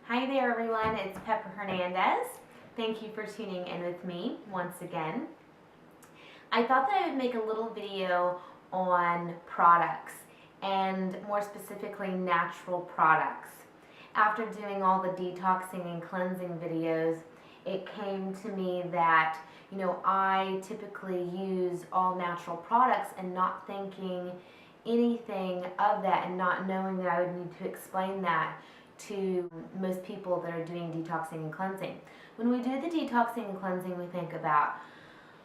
Hi there everyone, it's Pepper Hernandez. Thank you for tuning in with me once again. I thought that I would make a little video on products and more specifically natural products. After doing all the detoxing and cleansing videos, it came to me that I typically use all natural products and not thinking anything of that and not knowing that I would need to explain that to most people that are doing detoxing and cleansing. When we do the detoxing and cleansing, we think about,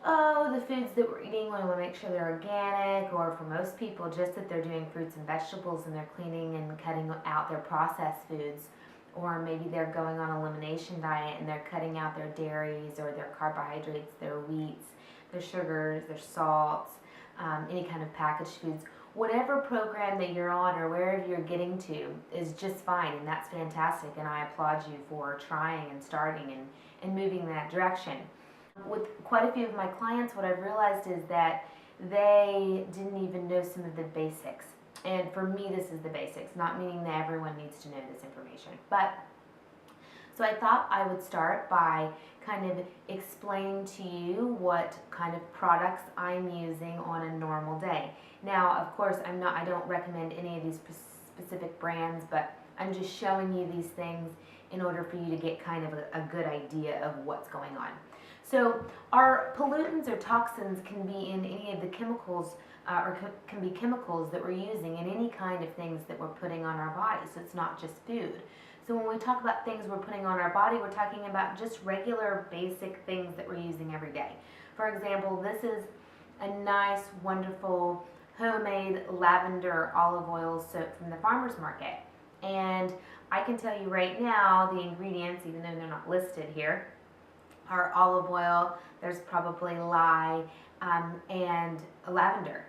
the foods that we're eating, we want to make sure they're organic, or for most people, just that they're doing fruits and vegetables and they're cleaning and cutting out their processed foods, or maybe they're going on an elimination diet and they're cutting out their dairies or their carbohydrates, their wheats, their sugars, their salts, any kind of packaged foods. Whatever program that you're on or wherever you're getting to is just fine, and that's fantastic, and I applaud you for trying and starting and moving in that direction. With quite a few of my clients, what I've realized is that they didn't even know some of the basics. And for me, this is the basics, not meaning that everyone needs to know this information. So I thought I would start by kind of explain to you what kind of products I'm using on a normal day. Now, of course, I don't recommend any of these specific brands, but I'm just showing you these things in order for you to get kind of a good idea of what's going on. So our pollutants or toxins can be in any of the chemicals can be chemicals that we're using in any kind of things that we're putting on our body. So it's not just food. So when we talk about things we're putting on our body, we're talking about just regular basic things that we're using every day. For example, this is a nice, wonderful, homemade lavender olive oil soap from the farmer's market. And I can tell you right now the ingredients, even though they're not listed here, are olive oil, there's probably lye, and lavender.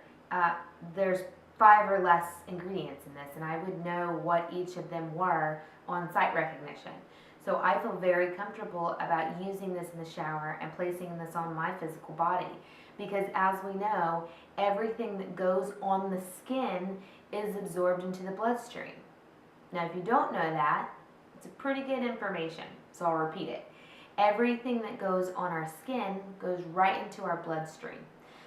There's 5 or less ingredients in this, and I would know what each of them were on site recognition. So I feel very comfortable about using this in the shower and placing this on my physical body, because as we know, everything that goes on the skin is absorbed into the bloodstream. Now if you don't know that, it's a pretty good information, so I'll repeat it. Everything that goes on our skin goes right into our bloodstream.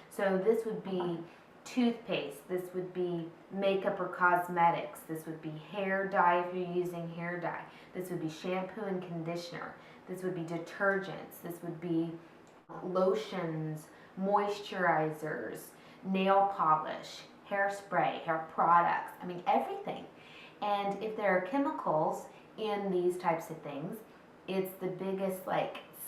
So this would be toothpaste, this would be makeup or cosmetics, this would be hair dye if you're using hair dye, this would be shampoo and conditioner, this would be detergents, this would be lotions, moisturizers, nail polish, hairspray, hair products, everything. And if there are chemicals in these types of things, it's the biggest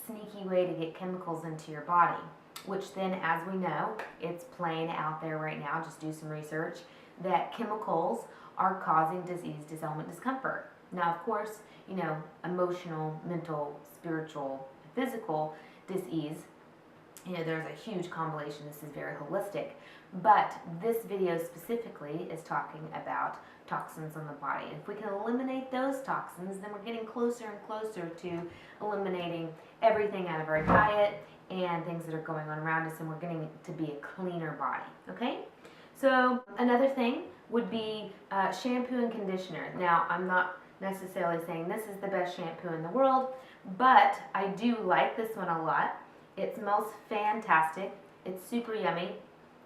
sneaky way to get chemicals into your body, which then, as we know, it's plain out there right now, just do some research, that chemicals are causing disease, disailment, discomfort. Now, of course, emotional, mental, spiritual, physical disease, there's a huge combination. This is very holistic. But this video specifically is talking about toxins on the body. If we can eliminate those toxins, then we're getting closer and closer to eliminating everything out of our diet and things that are going on around us, and we're getting to be a cleaner body, okay? So another thing would be shampoo and conditioner. Now, I'm not necessarily saying this is the best shampoo in the world, but I do like this one a lot. It smells fantastic. It's super yummy.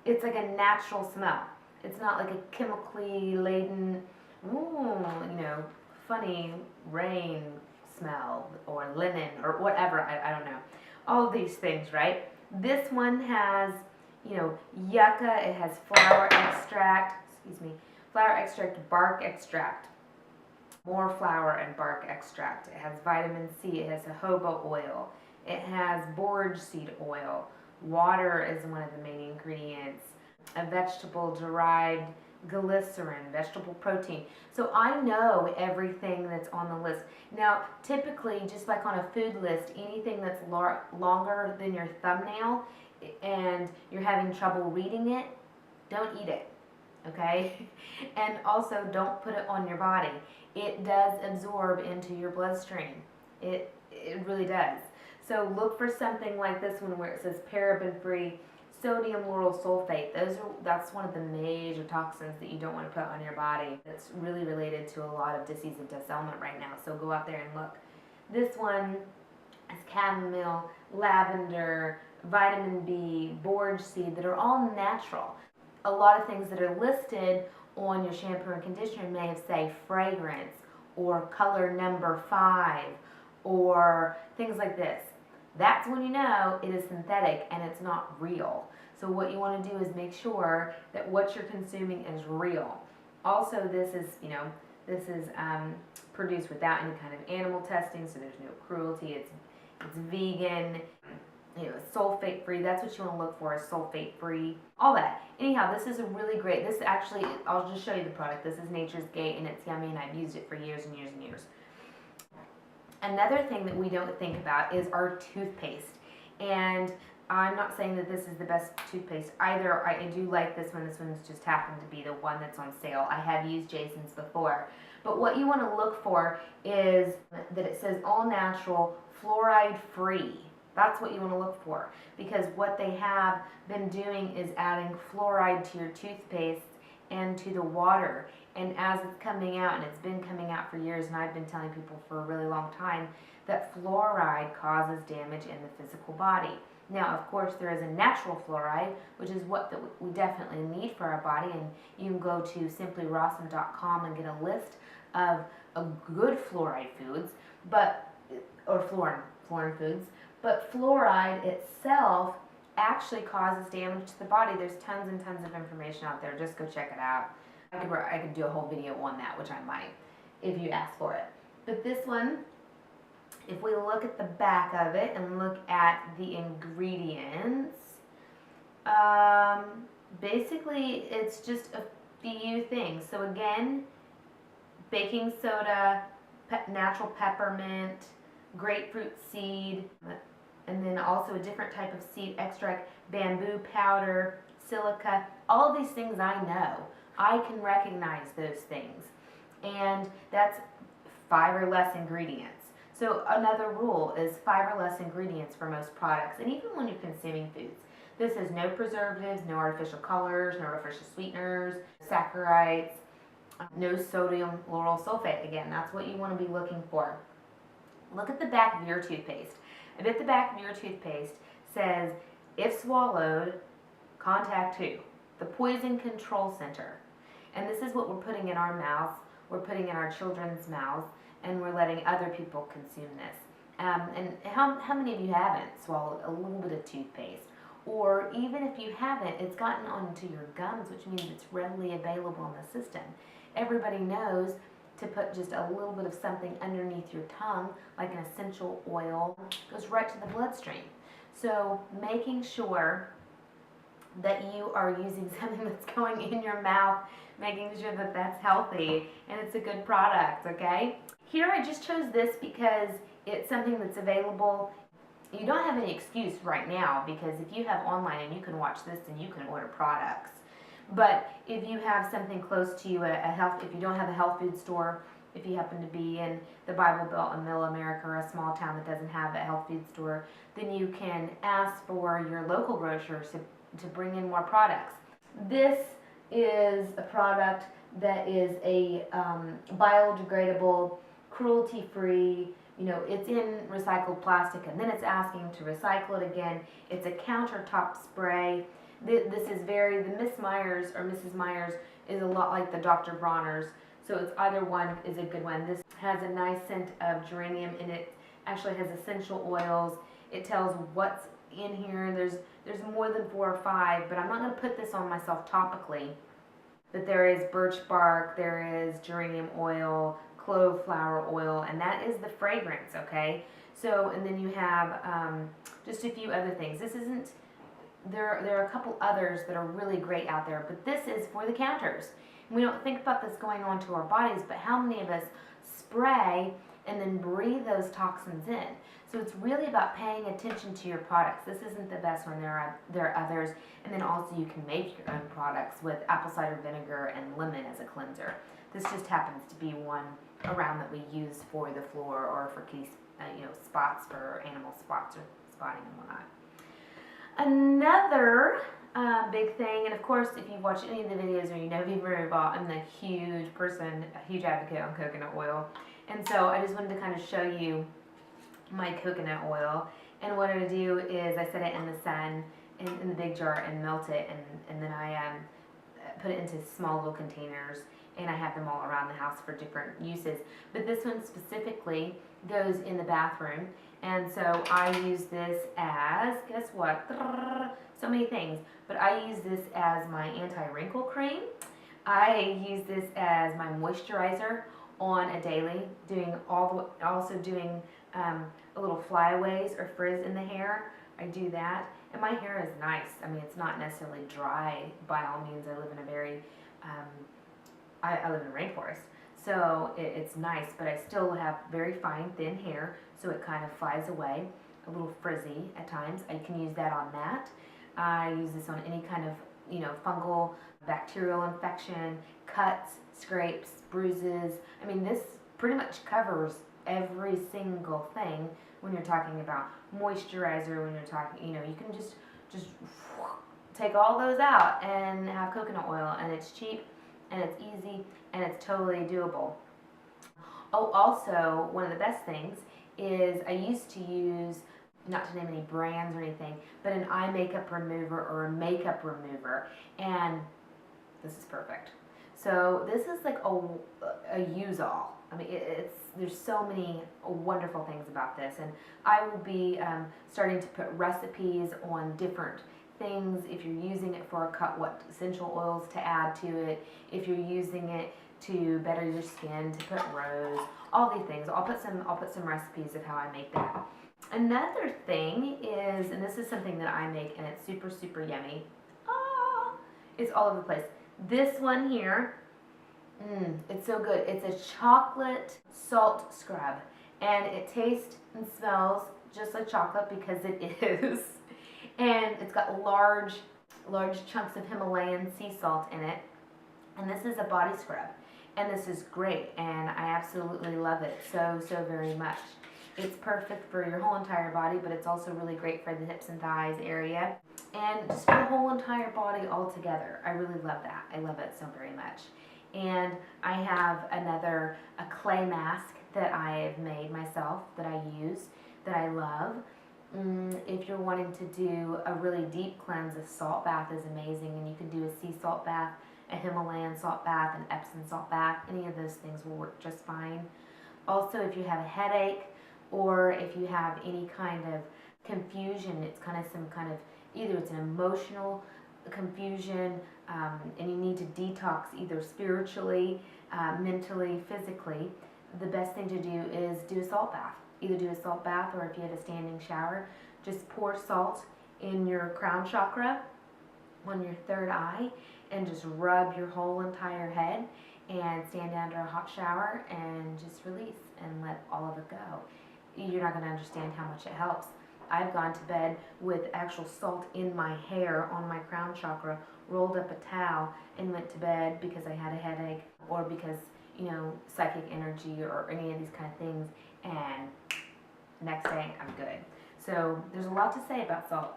It's like a natural smell. It's not like a chemically laden, funny rain smell or linen or whatever. I don't know. All of these things, right? This one has, yucca. It has flower extract, bark extract, more flower and bark extract. It has vitamin C. It has jojoba oil. It has borage seed oil. Water is one of the main ingredients. A vegetable-derived glycerin, vegetable protein. So I know everything that's on the list. Now, typically, just like on a food list, anything that's longer than your thumbnail and you're having trouble reading it, don't eat it, okay? And also, don't put it on your body. It does absorb into your bloodstream. It really does. So look for something like this one where it says paraben-free, sodium lauryl sulfate. That's one of the major toxins that you don't want to put on your body. That's really related to a lot of disease and dissemination right now. So go out there and look. This one is chamomile, lavender, vitamin B, borage seed, that are all natural. A lot of things that are listed on your shampoo and conditioner may say fragrance or color number 5 or things like this. That's when you know it is synthetic and it's not real. So what you want to do is make sure that what you're consuming is real. Also, this is produced without any kind of animal testing, so there's no cruelty. It's vegan, sulfate free. That's what you want to look for, is sulfate free, all that. Anyhow, this is a really great, this actually, I'll just show you the product. This is Nature's Gate, and it's yummy, and I've used it for years and years and years. Another thing that we don't think about is our toothpaste. And I'm not saying that this is the best toothpaste either. I do like this one. This one's just happened to be the one that's on sale. I have used Jason's before. But what you want to look for is that it says all natural, fluoride free. That's what you want to look for, because what they have been doing is adding fluoride to your toothpaste and to the water. And as it's coming out, and it's been coming out for years, and I've been telling people for a really long time, that fluoride causes damage in the physical body. Now, of course, there is a natural fluoride, which is what we definitely need for our body, and you can go to simplyrawesome.com and get a list of good fluoride foods, or fluorine foods. But fluoride itself actually causes damage to the body. There's tons and tons of information out there. Just go check it out. I could do a whole video on that, which I might, if you ask for it. But this one, if we look at the back of it and look at the ingredients, basically it's just a few things. So again, baking soda, natural peppermint, grapefruit seed, and then also a different type of seed extract, bamboo powder, silica. All these things I know. I can recognize those things. And that's 5 or less ingredients. So another rule is 5 or less ingredients for most products. And even when you're consuming foods, this is no preservatives, no artificial colors, no artificial sweeteners, saccharides, no sodium lauryl sulfate. Again, that's what you want to be looking for. Look at the back of your toothpaste. I bet the back of your toothpaste says, if swallowed, contact who? The Poison Control Center. And this is what we're putting in our mouths, we're putting in our children's mouths, and we're letting other people consume this. And how many of you haven't swallowed a little bit of toothpaste? Or even if you haven't, it's gotten onto your gums, which means it's readily available in the system. Everybody knows to put just a little bit of something underneath your tongue, like an essential oil, goes right to the bloodstream. So making sure that you are using something that's going in your mouth, making sure that that's healthy and it's a good product, okay? Here I just chose this because it's something that's available. You don't have any excuse right now, because if you have online and you can watch this, then you can order products. But if you have something close to you, if you don't have a health food store, if you happen to be in the Bible Belt in Middle America or a small town that doesn't have a health food store, then you can ask for your local grocers to bring in more products. This is a product that is a biodegradable, cruelty-free, it's in recycled plastic, and then it's asking to recycle it again. It's a countertop spray. This is the Miss Myers or Mrs. Myers is a lot like the Dr. Bronner's, so it's either one is a good one. This has a nice scent of geranium, and it actually has essential oils. It tells what's in here. There's more than 4 or 5, but I'm not going to put this on myself topically. But there is birch bark, there is geranium oil, clove flower oil, and that is the fragrance, okay? So, and then you have just a few other things. This isn't, there are a couple others that are really great out there, but this is for the counters. We don't think about this going on to our bodies, but how many of us spray and then breathe those toxins in? So it's really about paying attention to your products. This isn't the best one. There are others. And then also you can make your own products with apple cider vinegar and lemon as a cleanser. This just happens to be one around that we use for the floor or for spots, for animal spots or spotting and whatnot. Another big thing. And of course, if you watch any of the videos or you know me very well, I'm a huge person, a huge advocate on coconut oil. And so I just wanted to kind of show you my coconut oil. And what I do is I set it in the sun in the big jar and melt it, and then I put it into small little containers, and I have them all around the house for different uses. But this one specifically goes in the bathroom, and so I use this as, guess what? So many things. But I use this as my anti-wrinkle cream. I use this as my moisturizer on a daily, also doing a little flyaways or frizz in the hair. I do that, and my hair is nice. I mean, it's not necessarily dry by all means. I live in a very, I live in a rainforest, so it's nice, but I still have very fine, thin hair, so it kind of flies away, a little frizzy at times. I can use that on that. I use this on any kind of, fungal, bacterial infection, cuts, scrapes, bruises. I mean, this pretty much covers every single thing when you're talking about moisturizer, when you're talking, you can just take all those out and have coconut oil, and it's cheap, and it's easy, and it's totally doable. Oh, also, one of the best things is I used to use, not to name any brands or anything, but an eye makeup remover or a makeup remover, and this is perfect. So this is like a use-all. I mean, there's so many wonderful things about this, and I will be starting to put recipes on different things. If you're using it for a cut, what essential oils to add to it. If you're using it to better your skin, to put rose, all these things. I'll put some recipes of how I make that. Another thing is, and this is something that I make, and it's super, super yummy. It's all over the place. This one here, it's so good. It's a chocolate salt scrub, and it tastes and smells just like chocolate because it is. And it's got large chunks of Himalayan sea salt in it. And this is a body scrub, and this is great, and I absolutely love it so very much. It's perfect for your whole entire body, but it's also really great for the hips and thighs area, and just for the whole entire body all together. I really love that. I love it so very much. And I have a clay mask that I have made myself that I use, that I love. If you're wanting to do a really deep cleanse, a salt bath is amazing, and you can do a sea salt bath, a Himalayan salt bath, an Epsom salt bath. Any of those things will work just fine. Also, if you have a headache, or if you have any kind of confusion, it's kind of either it's an emotional confusion, and you need to detox either spiritually, mentally, physically, the best thing to do is do a salt bath. Either do a salt bath, or if you have a standing shower, just pour salt in your crown chakra, on your third eye, and just rub your whole entire head, and stand under a hot shower and just release and let all of it go. You're not going to understand how much it helps. I've gone to bed with actual salt in my hair on my crown chakra, rolled up a towel, and went to bed because I had a headache, or because, psychic energy or any of these kind of things, and next day I'm good. So there's a lot to say about salt.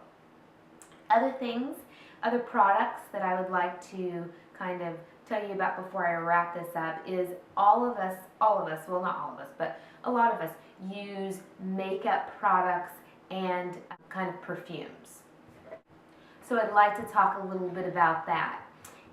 Other products that I would like to kind of tell you about before I wrap this up is all of us, well, not all of us, but a lot of us use makeup products and kind of perfumes. So I'd like to talk a little bit about that.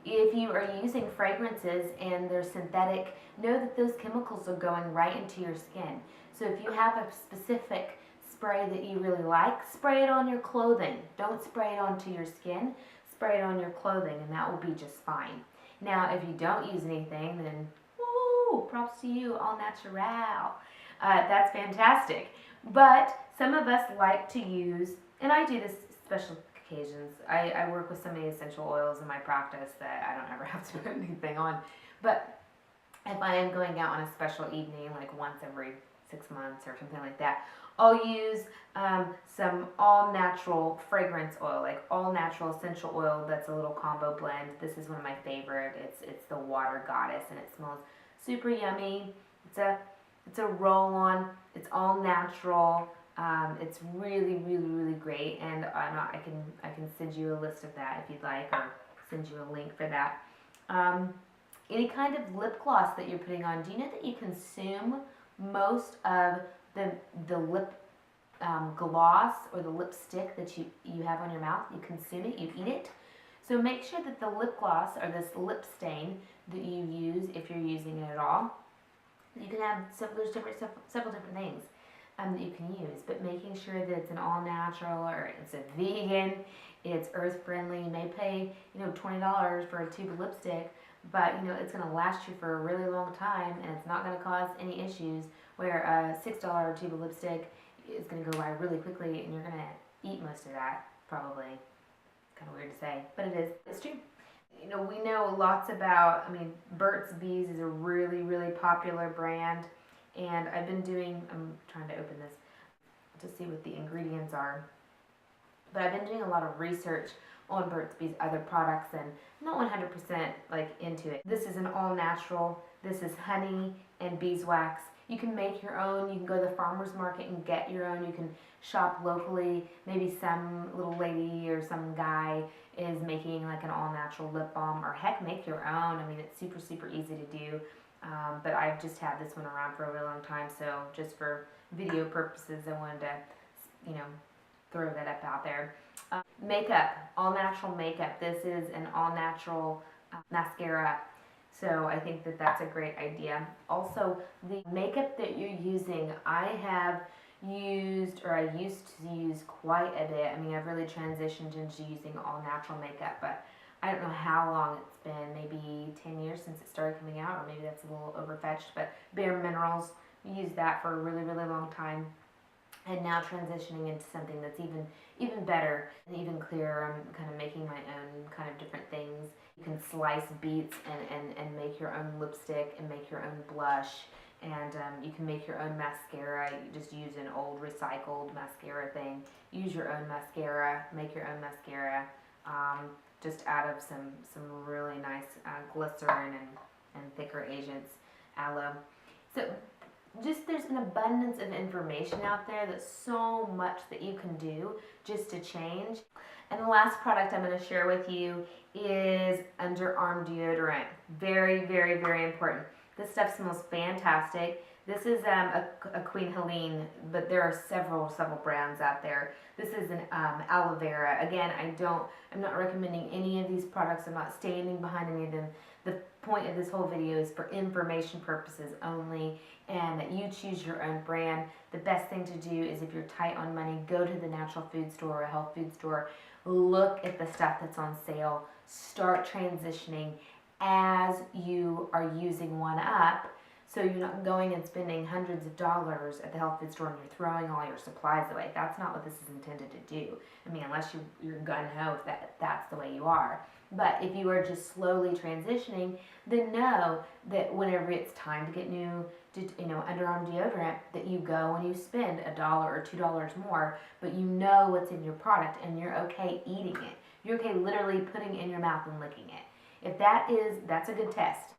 If you are using fragrances and they're synthetic, know that those chemicals are going right into your skin. So if you have a specific spray that you really like, spray it on your clothing. Don't spray it onto your skin, spray it on your clothing, and that will be just fine. Now, if you don't use anything, then woo, props to you, all natural. That's fantastic. But some of us like to use, and I do this special occasions. I work with so many essential oils in my practice that I don't ever have to put anything on. But if I am going out on a special evening, like once every 6 months or something like that, I'll use some all-natural fragrance oil, like all-natural essential oil that's a little combo blend. This is one of my favorite. It's the Water Goddess, and it smells super yummy. It's a roll-on. It's all natural, It's really, really, really great, and I can send you a list of that if you'd like, or send you a link for that. Any kind of lip gloss that you're putting on, do you know that you consume most of the lip gloss or the lipstick that you have on your mouth? You consume it, you eat it. So make sure that the lip gloss or this lip stain that you use, if you're using it at all, you can have several different things that you can use, but making sure that it's an all natural, or it's a vegan, it's earth friendly. You may pay $20 for a tube of lipstick, but it's going to last you for a really long time, and it's not going to cause any issues. Where a $6 tube of lipstick is going to go by really quickly, and you're going to eat most of that, probably. Kind of weird to say, but it is. It's true. We know lots about, Burt's Bees is a really, really popular brand, and I'm trying to open this to see what the ingredients are, but I've been doing a lot of research on Burt's Bees other products, and I'm not 100% into it. This is an all natural. This is honey and beeswax. You can make your own. You can go to the farmer's market and get your own. You can shop locally. Maybe some little lady or some guy is making an all-natural lip balm, or heck, make your own. It's super, super easy to do. But I've just had this one around for a really long time, so just for video purposes, I wanted to, throw that up out there. Makeup, all-natural makeup. This is an all-natural mascara. So I think that that's a great idea. Also, the makeup that you're using, I have used, or I used to use quite a bit. I've really transitioned into using all natural makeup, but I don't know how long it's been, maybe 10 years since it started coming out, or maybe that's a little overfetched, but Bare Minerals, we used that for a really, really long time. And now transitioning into something that's even better and even clearer. I'm kind of making my own kind of different things. You can slice beets and make your own lipstick and make your own blush. And you can make your own mascara. You just use an old recycled mascara thing. Use your own mascara. Make your own mascara. Just out of some really nice glycerin and thicker agents, aloe. So just there's an abundance of information out there. That's so much that you can do just to change. And the last product I'm going to share with you is underarm deodorant. Very, very, very important. This stuff smells fantastic. This is a Queen Helene, but there are several brands out there. This is an aloe vera. Again, I'm not recommending any of these products. I'm not standing behind any of them. The point of this whole video is for information purposes only, and that you choose your own brand. The best thing to do is, if you're tight on money, go to the natural food store or a health food store. Look at the stuff that's on sale. Start transitioning as you are using one up, so you're not going and spending hundreds of dollars at the health food store and you're throwing all your supplies away. That's not what this is intended to do. Unless you're gun-ho if that's the way you are. But if you are just slowly transitioning, then know that whenever it's time to get new underarm deodorant, that you go and you spend $1 or $2 more, but you know what's in your product and you're okay eating it. You're okay literally putting it in your mouth and licking it. If that's a good test.